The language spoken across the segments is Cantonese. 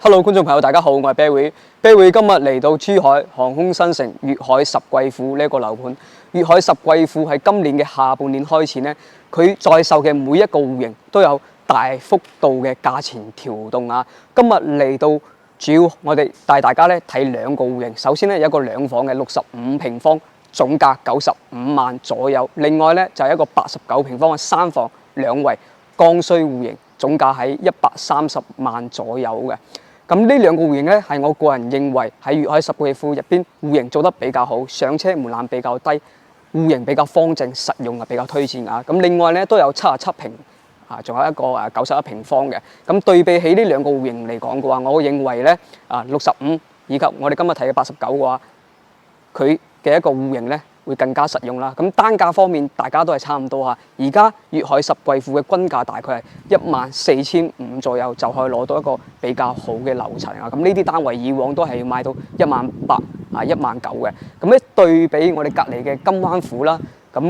Hello， 觀眾朋友，大家好，我係 Barry。Barry 今日嚟到珠海航空新城粵海十貴府呢一個樓盤。粵海十貴府喺今年嘅下半年開始呢，佢在售嘅每一個戶型都有大幅度嘅價錢調動啊。今日嚟到主要我哋帶大家咧睇兩個戶型。首先咧有一個兩房嘅65平方，總價95萬左右。另外咧就係一個89平方嘅三房兩衛剛需戶型，總價喺130萬左右嘅。咁呢兩個戶型咧，係我個人認為喺粵海十貴府入邊戶型做得比較好，上車門檻比較低，戶型比較方正實用啊，比較推薦啊。咁另外咧都有77平啊，仲有一個91平方嘅。咁對比起呢兩個戶型嚟講嘅話，我認為咧65以及我哋今日睇嘅89嘅話，佢嘅一個戶型咧會更加實用啦。咁單價方面，大家都係差唔多嚇。而家粵海十貴府嘅均價大概係14500左右，就可以攞到一個比較好嘅樓層啊。咁呢啲單位以往都係要賣到1800019000嘅。咁咧對比我哋隔離嘅金灣府啦，咁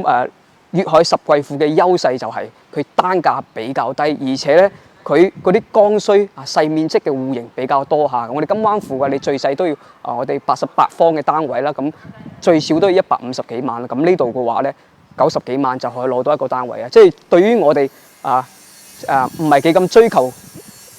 粵海十貴府嘅優勢就係佢單價比較低，而且咧佢嗰啲剛需細面積嘅戶型比較多嚇。我哋金灣府嘅你最細都要我哋88方嘅單位啦，咁最少都要150幾萬啦。咁呢度嘅話咧90幾萬就可以攞到一個單位啊！即係對於我哋唔係幾咁追求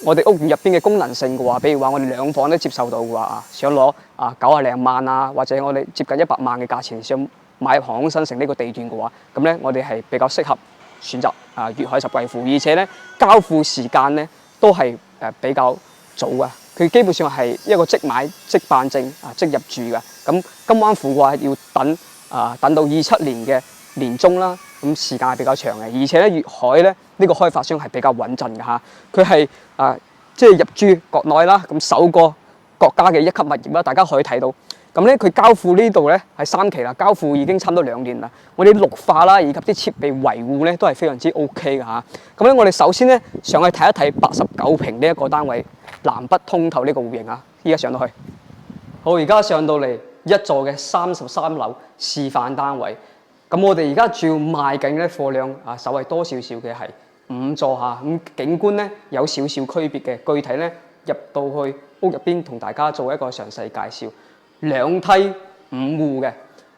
我哋屋苑入邊嘅功能性嘅話，比如話我哋兩房都接受到嘅話想攞90零萬啊，或者我哋接近100萬嘅價錢想買入航空新城呢個地段嘅話，咁咧我哋係比較適合選擇粵海十貴府，而且咧交付時間咧都係比較早啊！佢基本上係一個即買即辦證即入住嘅。咁金灣府嘅話要等到27年嘅年中啦，咁時間係比較長嘅。而且咧粵海咧呢個開發商係比較穩陣嘅嚇，佢係即係入駐國內啦，咁首個國家嘅一級物業啦，大家可以睇到。咁咧佢交付呢度咧係3期啦，交付已經差唔多2年啦。我哋綠化啦以及啲設備維護咧都係非常之 OK 嘅嚇。咁咧我哋首先咧上去睇一睇89平呢一個單位南北通透呢個戶型啊。依家上到去，好，而家上到嚟一座嘅33樓示範單位。咁我哋而家主要賣緊嘅貨量稍微多少少嘅係5座嚇。咁景觀咧有少少區別嘅，具體咧入到去屋入邊同大家做一個詳細介紹。2梯5戶嘅，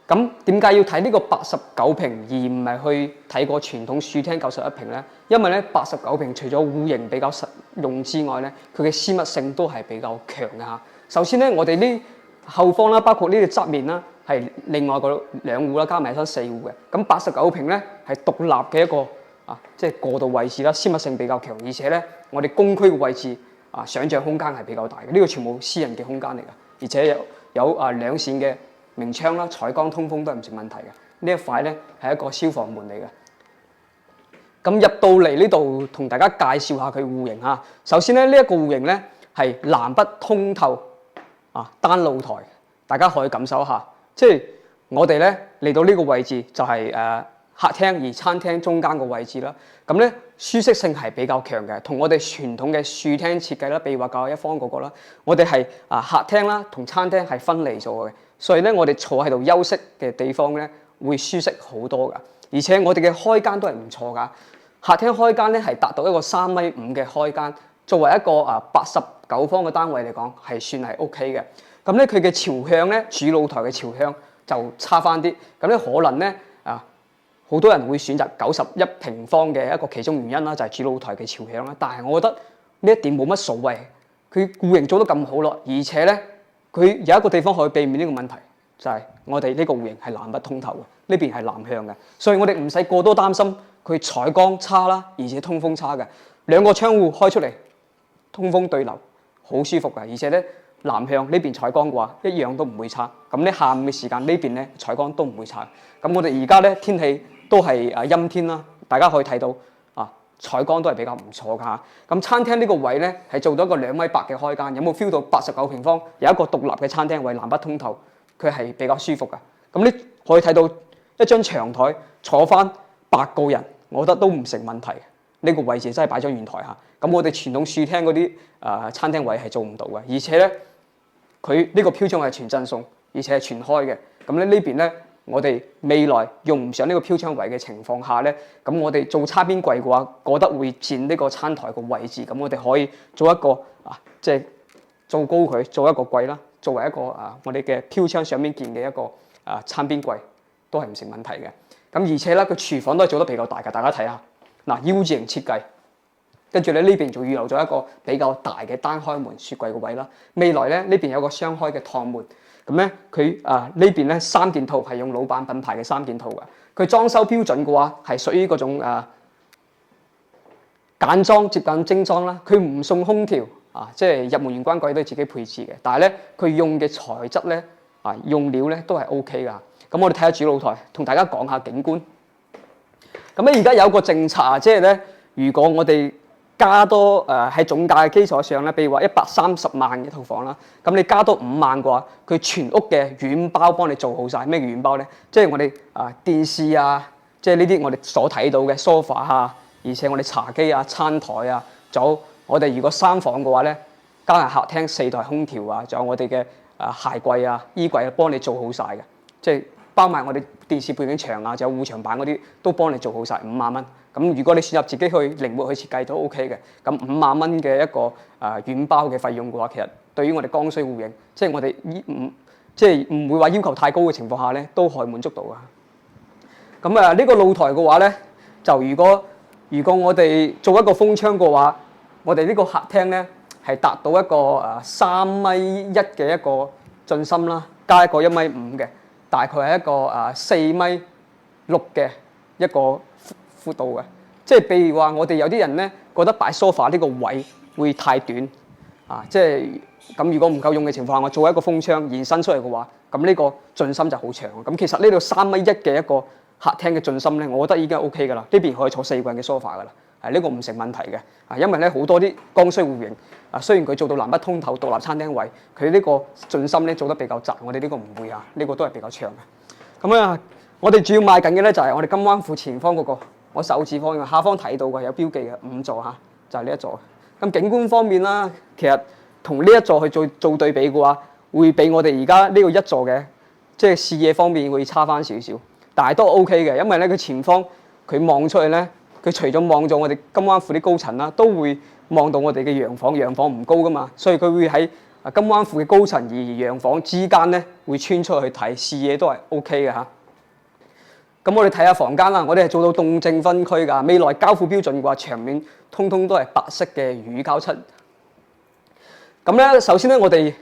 咁點解要睇呢個89平而唔係去睇個傳統樹廳91平咧？因為咧89平除咗戶型比較實用之外咧，佢嘅私密性都係比較強嘅嚇。首先咧，我哋呢後方啦，包括呢個側面啦，係另外嗰2戶啦，加埋得4戶嘅。咁89平咧係獨立嘅一個即係過渡位置啦，私密性比較強，而且咧我哋公區嘅位置想像空間係比較大嘅。呢個全部私人嘅空間嚟㗎，而且有兩扇嘅明窗啦，採光通風都係唔成問題嘅。呢一塊咧係一個消防門嚟嘅。咁入到嚟呢度同大家介紹下佢戶型嚇。首先咧呢一個戶型咧係南北通透單露台，大家可以感受一下。即係我哋咧嚟到呢個位置就係客廳而餐廳中間個位置啦。咁咧舒適性係比較強嘅，同我哋傳統嘅樹廳設計啦，譬如話91方嗰個啦，我哋係客廳啦同餐廳係分離咗嘅，所以咧我哋坐喺度休息嘅地方咧會舒適好多噶。而且我哋嘅開間都係唔錯噶，客廳開間咧係達到一個3.5米嘅開間，作為一個89方嘅單位嚟講係算係 OK 嘅。咁咧佢嘅朝向咧主露台嘅朝向就差翻啲，咁咧可能咧好多人會選擇91平方嘅一個其中原因啦，就係主露台嘅朝向啦。但係我覺得呢一點冇乜所謂，佢戶型做得咁好咯，而且咧佢有一個地方可以避免呢個問題，就係我哋呢個戶型係南北通透嘅，呢邊係南向嘅，所以我哋唔使過多擔心佢採光差啦，而且通風差嘅。2個窗戶開出嚟，通風對流，好舒服嘅，而且咧南向呢邊採光嘅話一樣都唔會差。咁咧下午嘅時間呢邊咧採光都唔會差。咁我哋而家咧天氣都係陰天啦，大家可以睇到採光都係比較唔錯㗎嚇。咁餐廳呢個位咧係做到一個2.8米嘅開間，有冇 feel 到89平方有一個獨立嘅餐廳位南北通透，佢係比較舒服㗎。咁你可以睇到一張長台坐翻8個人，我覺得都唔成問題。呢個位置真係擺咗圓台嚇。咁我哋傳統樹廳嗰啲餐廳位係做唔到嘅，而且咧佢呢個飄窗係全震送，而且係全開嘅。咁咧呢邊咧。我哋未來用唔上呢個飄窗位嘅情況下咧，咁我哋做擦邊櫃嘅話，覺得會佔呢個餐台個位置，咁我哋可以做一個即係做高佢，做一個櫃啦，作為一個我哋嘅飄窗上面見嘅一個餐邊櫃都係唔成問題嘅。咁而且咧，佢廚房都係做得比較大嘅，大家睇下嗱 U 字型設計，跟住咧呢邊仲預留咗一個比較大嘅單開門雪櫃嘅位啦。未來咧呢邊有個雙開嘅趟門，咁咧佢呢邊咧三件套係用老闆品牌嘅三件套嘅。佢裝修標準嘅話係屬於嗰種簡裝接近精裝啦。佢唔送空調即係入門玄關櫃都係自己配置嘅。但係咧佢用嘅材質咧用料咧都係 OK 㗎。咁我哋睇下主露台，同大家講下景觀。咁咧而家有個政策即係咧，如果我哋加多喺總價嘅基礎上咧，譬如話130萬嘅套房啦，咁你加多5萬嘅話，佢全屋嘅軟包幫你做好晒。咩叫軟包咧？即係我哋電視即係呢啲我哋所睇到嘅 sofa 而且我哋茶几餐台仲有我哋如果3房嘅話咧，加埋客廳4台空調仲有我哋嘅鞋櫃衣櫃幫你做好晒嘅，即係包埋我哋電視背景牆仲有護牆板嗰啲都幫你做好晒，5萬蚊。咁如果你選擇自己去靈活去設計都 OK 嘅。咁5萬蚊嘅一個軟包嘅費用嘅話，其實對於我哋剛需戶型，即係我哋即係唔會話要求太高嘅情況下咧，都可以滿足到㗎。咁呢個露台嘅話咧，就如果我哋做一個風窗嘅話，我哋呢個客廳咧係達到一個3.1米嘅一個進深啦，加一個1.5米嘅，大概係一個4.6米嘅一個闊度嘅。即係譬如話，我哋有啲人咧覺得擺 sofa 呢個位會太短即係咁如果唔夠用嘅情況下，我做一個風窗延伸出嚟嘅話，咁呢個進深就好長。咁其實呢度3.1米嘅一個客廳嘅進深咧，我覺得已經 OK 㗎啦。呢邊可以坐4個人嘅 sofa 㗎啦，呢個唔成問題嘅。因為咧好多啲剛需戶型雖然佢做到南北通透獨立餐廳位，佢呢個進深咧做得比較窄，我哋呢個唔會呢個都係比較長嘅。咁我哋主要賣緊嘅咧就係我哋金灣庫前方嗰個，我手指方嘅下方睇到嘅有標記嘅5座就係呢一座。咁景觀方面啦，其實同呢一座去做對比嘅話，會比我哋而家呢個一座嘅即係視野方面會差翻少少，但係都 OK 嘅，因為咧佢前方佢望出去咧，佢除咗望咗我哋金灣庫啲高層啦，都會望到我哋嘅洋房。洋房唔高噶嘛，所以佢會喺金灣庫嘅高層而洋房之間咧會穿出去睇，視野都係 OK 嘅嚇。咁我哋睇下房間啦，我哋係做到動靜分區㗎。未來交付標準嘅話，牆面通通都係白色嘅乳膠漆。咁咧，首先咧，我哋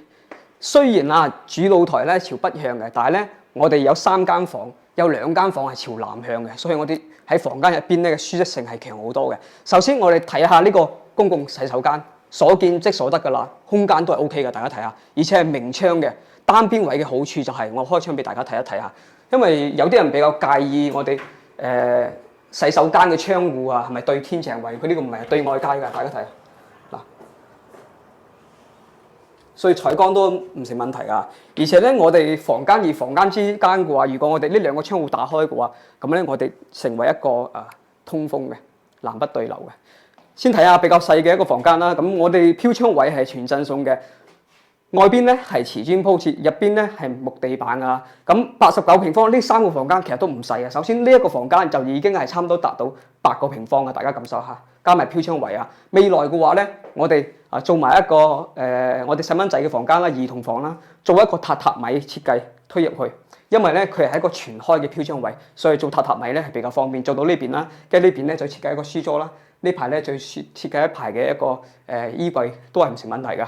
雖然主露台咧朝北向嘅，但係咧我哋有3間房，有2間房係朝南向嘅，所以我哋喺房間入邊咧嘅舒適性係強好多嘅。首先我哋睇下呢個公共洗手間，所見即所得㗎啦，空間都係 OK 嘅，大家睇下，而且係明窗嘅。單邊位嘅好處就係我開窗俾大家睇一睇下。因為有啲人比較介意我哋洗手間嘅窗戶係咪對天井位？佢呢個唔係對外街㗎，大家睇嗱，所以採光都唔成問題㗎。而且咧，我哋房間與房間之間嘅話，如果我哋呢2個窗戶打開嘅話，咁咧我哋成為一個通風嘅南北對流嘅。先睇下比較細嘅一個房間啦。咁我哋飄窗位係全震送嘅。外邊咧係瓷磚鋪設，入邊咧係木地板咁89平方呢3個房間其實都唔細嘅。首先呢一個房間就已經係差唔多達到8個平方嘅，大家感受下。加埋飄窗位未來嘅話咧，我哋做埋一個我哋細蚊仔嘅房間啦，兒童房啦，做一個榻榻米設計推入去，因為咧佢係一個全開嘅飄窗位，所以做榻榻米咧係比較方便。做到呢邊啦，跟住呢邊咧就設計一個書桌啦，呢排咧就設計一排嘅一個衣櫃都係唔成問題㗎。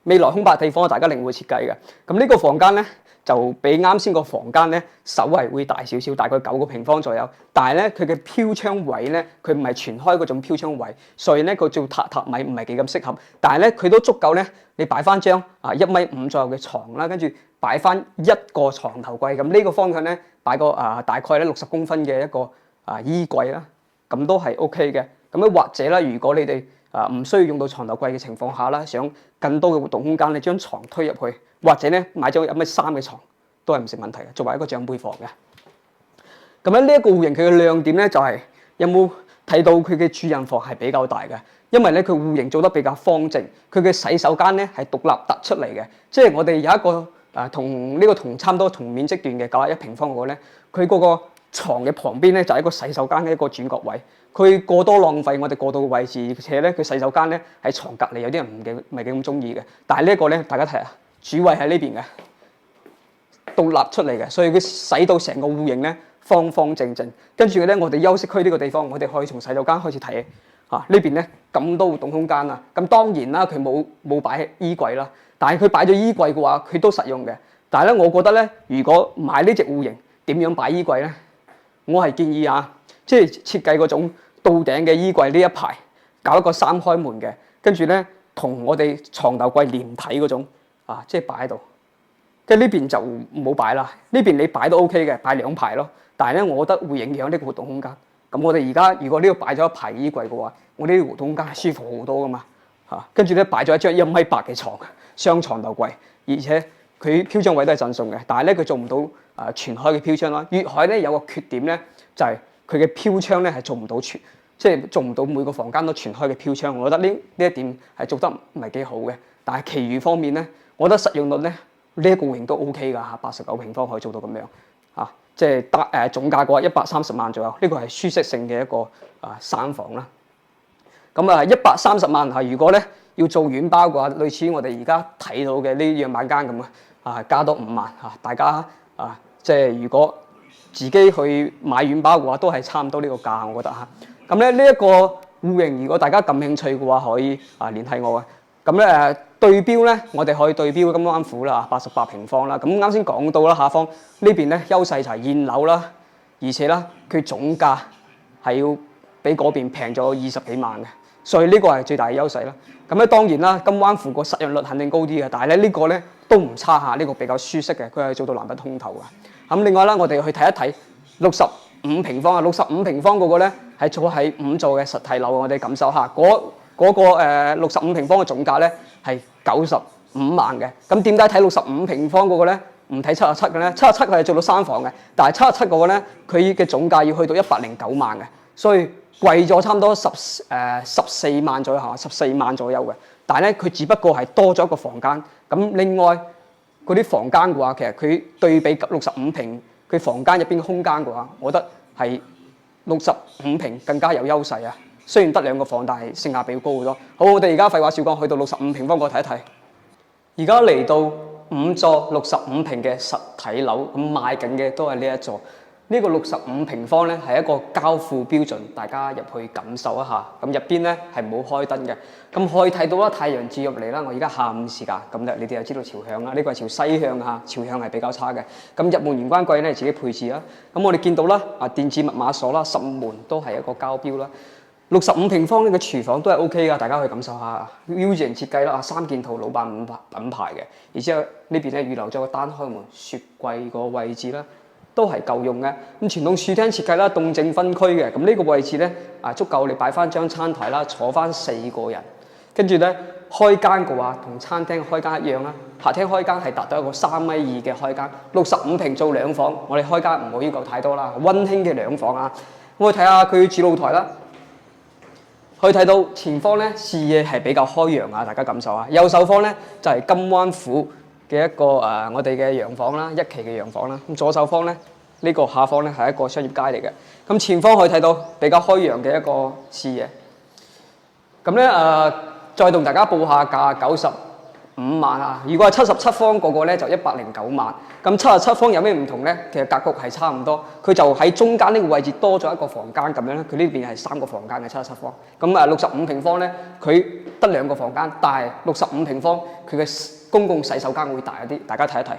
未來空白地方大家靈活設計嘅。咁呢個房間咧就比啱先個房間咧稍為會大少少，大概9個平方左右。但係咧佢嘅飄窗位咧，佢唔係全開嗰種飄窗位，所以咧佢做榻榻米唔係幾咁適合。但係咧佢都足夠咧，你擺翻張1.5米左右嘅床啦，跟住擺翻一個床頭櫃。咁呢個方向咧擺個大概咧60公分嘅一個衣櫃啦，咁都係 OK 嘅。咁樣或者啦，如果你哋唔需要用到床頭櫃嘅情況下啦，想更多嘅活動空間，你將床推入去，或者咧買咗1.3米嘅床都係唔成問題嘅，作為一個長輩房嘅。咁樣呢一個戶型佢嘅亮點咧就係有冇睇到佢嘅主人房係比較大嘅，因為咧佢戶型做得比較方正，佢嘅洗手間咧係獨立突出嚟嘅，即係我哋有一個同差唔多同面積段嘅91平方嗰個咧，佢嗰個床嘅旁邊咧就係一個洗手間嘅一個轉角位，佢過多浪費我哋過渡嘅位置，而且咧佢洗手間咧喺床隔離，有啲人唔係幾咁中意嘅。但係呢一個咧，大家睇下，主位喺呢邊嘅，獨立出嚟嘅，所以佢使到成個戶型咧方方正正。跟住咧，我哋休息區呢個地方，我哋可以從洗手間開始睇。呢邊咧咁多活動空間啊，咁當然啦，佢冇擺衣櫃啦，但係佢擺咗衣櫃嘅話，佢都實用嘅。但係咧，我覺得咧，如果買呢隻戶型，點樣擺衣櫃咧？我係建議即係設計嗰種到頂嘅衣櫃呢一排，搞一個3開門嘅，跟住咧同我哋床頭櫃連體嗰種即係擺喺度。跟住呢邊就冇擺啦，呢邊你擺都 OK 嘅，擺2排咯。但係咧，我覺得會影響呢個活動空間。咁我哋而家如果呢度擺咗一排衣櫃嘅話，我呢啲活動空間係舒服好多噶嘛跟住咧擺咗一張1.8米嘅床，雙床頭櫃，而且佢飄窗位都係贈送嘅。但係咧佢做唔到全開嘅飄窗啦。粵海咧有個缺點咧，就係佢嘅飄窗咧係做唔到即係做唔到每個房間都全開嘅飄窗。我覺得呢一點係做得唔係幾好嘅。但係其餘方面咧，我覺得實用率咧呢一個戶型都 OK 㗎89平方可以做到咁樣即係總價嘅話130萬左右，呢個係舒適性嘅一個3房啦。咁130萬如果咧要做軟包嘅話，類似我哋而家睇到嘅呢樣板間咁加多5萬大家即係如果自己去買軟包嘅話，都係差唔多呢個價，我覺得咁咧呢一個戶型，如果大家感興趣嘅話，可以聯繫我嘅。咁咧對標咧，我哋可以對標金灣府啦，88平方啦。咁啱先講到啦，下方呢邊咧優勢就係現樓啦，而且啦佢總價係要比嗰邊平咗20幾萬嘅，所以呢個係最大嘅優勢啦。咁咧當然啦，金灣府個實用率肯定高啲嘅，但係咧呢個咧都唔差呢個比較舒適嘅，佢係做到南北通透嘅。咁另外啦，我哋去睇一睇65平方65平方嗰個咧係做喺5座嘅實體樓，我哋感受下嗰個65平方嘅總價咧係95萬嘅。咁點解睇65平方嗰個咧唔睇77嘅咧？77佢係做到3房嘅，但係77嗰個咧佢嘅總價要去到109萬嘅，所以貴咗差唔多14萬左右14萬左右嘅。但係咧佢只不過係多咗一個房間。咁另外嗰啲房間嘅話，其實佢對比65平佢房間入邊嘅空間嘅話，我覺得係65平更加有優勢雖然得2個房，但係性價比高好多。好，我哋而家廢話少講，去到65平方過睇一睇。而家嚟到5座65平嘅實體樓，咁賣緊嘅都係呢一座。呢個65平方咧係一個交付標準，大家入去感受一下。咁入邊咧係冇開燈嘅，咁可以睇到啦，太陽照入嚟啦。我而家下午時間，咁你哋就知道朝向啦。呢個係朝西向朝向係比較差嘅。咁入門玄關櫃咧自己配置啦。咁我哋見到啦，電子密碼鎖啦，10門都係一個交標啦。65平方呢個廚房都係 OK 噶，大家可以感受下 U 字型設計啦，3件套老闆品牌嘅，而且呢邊咧預留咗個單開門雪櫃個位置啦，都係夠用嘅。咁傳統書廳設計啦，動靜分區嘅，咁呢個位置咧足夠你擺翻張餐台啦，坐翻4個人。跟住咧開間嘅話，同餐廳開間一樣啦，客廳開間係達到一個3.2米嘅開間，65平做2房，我哋開間唔好要求太多啦，溫馨嘅2房我哋睇下佢主露台啦。可以睇到前方咧視野係比較開揚大家感受下。右手方咧就係金灣府嘅一個我哋嘅洋房啦，1期嘅洋房啦。咁左手方咧呢個下方咧係一個商業街嚟嘅。咁前方可以睇到比較開揚嘅一個視野。咁咧再同大家報下價95萬如果係77方嗰個咧就109萬。咁77方有咩唔同咧？其實格局係差唔多，佢就喺中間呢個位置多咗一個房間咁樣咧。佢呢邊係3個房間嘅77方。咁65平方咧，佢得2個房間，但係65平方佢嘅公共洗手間會大一啲。大家睇一睇，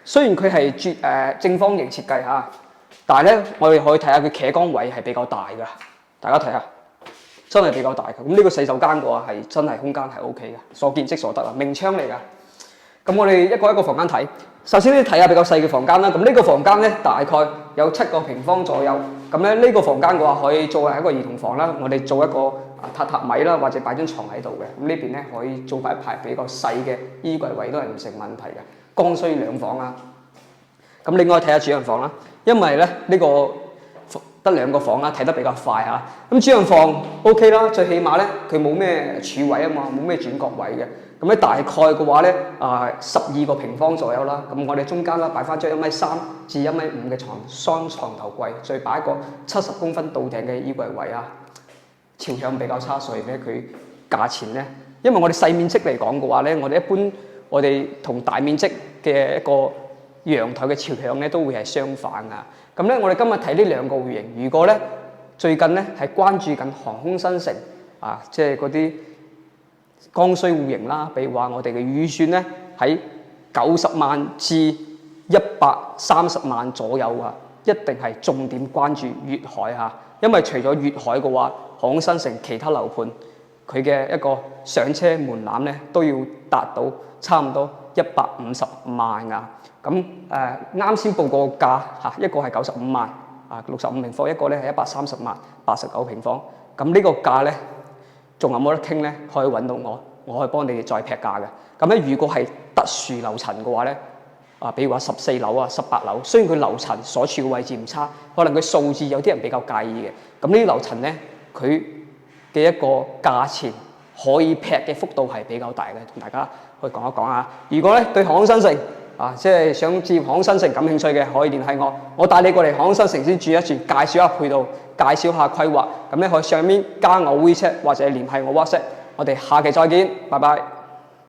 雖然佢係正方形設計但係咧我哋可以睇下佢企缸位係比較大㗎。大家睇下。真係比較大嘅，咁呢個洗手間嘅話係真係空間係 OK 嘅，所見即所得明窗嚟㗎。咁我哋一個一個房間睇，首先你睇下比較細嘅房間啦。咁呢個房間咧大概有7個平方左右。咁咧呢個房間嘅話可以作為一個兒童房啦，我哋做一個榻米啦，或者擺張床喺度嘅。咁呢邊咧可以做埋一排比較細嘅衣櫃位都係唔成問題嘅。剛需2房咁另外睇下主人房啦，因為咧呢個得2個房睇得比較快咁主人房 OK 啦，最起碼咧佢冇咩柱位冇咩轉角位嘅。咁咧大概嘅話咧12個平方左右啦。咁我哋中間啦擺翻張1.3米至1.5米嘅雙床頭櫃，再擺一個70公分到頂嘅衣櫃位朝向比較差，所以咧佢價錢咧，因為我哋細面積嚟講嘅話咧，我哋一般我哋同大面積嘅一個陽台嘅朝向咧都會係相反啊。咁咧，我哋今日睇呢兩個戶型，如果咧最近咧係關注緊航空新城啊，即係嗰啲剛需戶型啦，比如話我哋嘅預算咧喺90萬至130萬左右啊，一定係重點關注粵海嚇，因為除咗粵海嘅話，航空新城其他樓盤佢嘅一個上車門檻咧都要達到差唔多150萬啊。咁啱先報個價嚇，一個係95萬啊，65平方，一個咧係130萬89平方。咁呢個價咧仲有冇得傾咧？可以揾到我可以幫你哋再劈價嘅。咁咧，如果係特殊樓層嘅話咧，比如話14樓啊、18樓，雖然佢樓層所處嘅位置唔差，可能佢數字有啲人比較介意嘅。咁呢啲樓層咧，佢嘅一個價錢可以劈嘅幅度係比較大嘅，同大家去講一講啊。如果咧對航空新城即係想置業航空新城感興趣嘅，可以聯繫我帶你過嚟航空新城先住一住，介紹下配套，介紹下規劃。咁咧可以上面加我 WeChat 或者聯繫我 WhatsApp。我哋下期再見，拜拜。